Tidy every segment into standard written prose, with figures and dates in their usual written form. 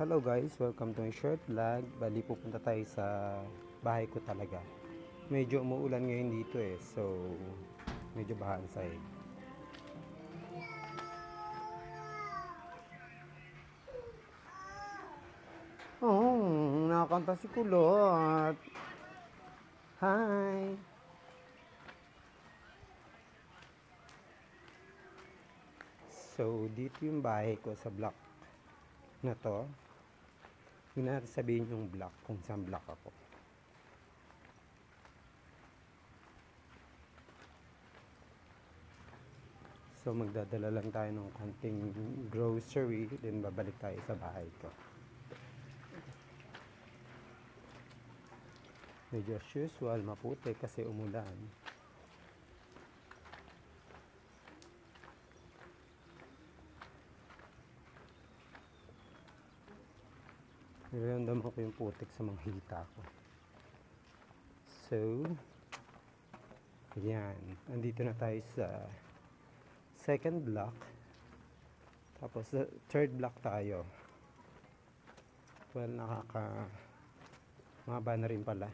Hello guys, welcome to my short vlog. Bali pupunta tayo sa bahay ko talaga. Medyo umuulan ngayon dito so medyo baha ang sahig. Oh, nakakanta si Kulot. Hi! So, dito yung bahay ko sa block na to. Hindi natin sabihin yung block kung saan block ako. So magdadala lang tayo ng konting grocery, then babalik tayo sa bahay ko. Medyo as usual, maputi kasi umulan. Niramdaman ko yung putik sa mga hita ko. So, yan. Andito na tayo sa second block. Tapos sa third block tayo. Well, mahaba na rin pala.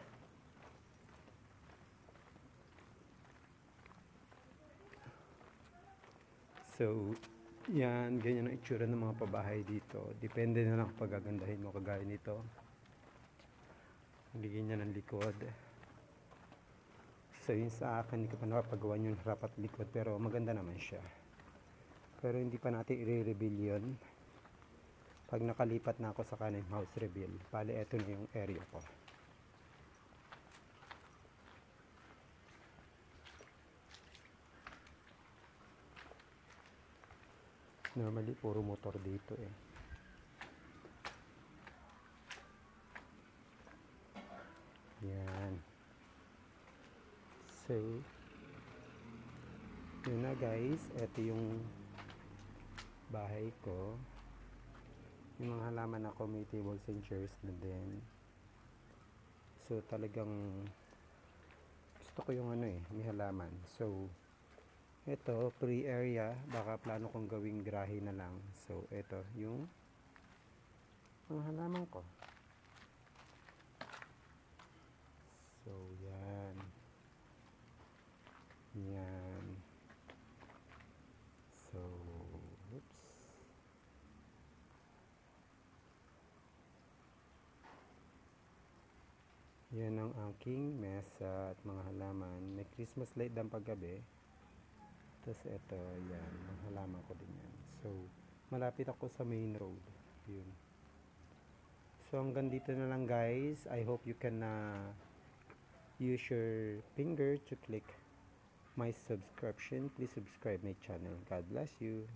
So, yan, ganyan ang itsura ng mga pabahay dito. Depende na lang pag gagandahin mo, kagaya nito. Hindi ganyan ang likod. So, yun sa akin, hindi ko pa napapagawa yung harap at likod, pero maganda naman siya. Pero hindi pa natin i-reveal yun. Pag nakalipat na ako sa kanin house reveal, bali eto na yung area ko. Normally, puro motor dito Yan. So, yun na guys. Ito yung bahay ko. Yung mga halaman ako, may tables and chairs na din. So, talagang gusto ko yung may halaman. So, ito, free area. Baka plano kong gawing garahe na lang. So, ito, yung mga halaman ko. So, yan. Yan. So, oops. Yan ang aking mesa at mga halaman. May Christmas light dan paggabi. Tapos ito, yan. Mga halaman ko din yan. So, malapit ako sa main road. Yun. So, hanggang dito na lang guys. I hope you can use your finger to click my subscription. Please subscribe my channel. God bless you.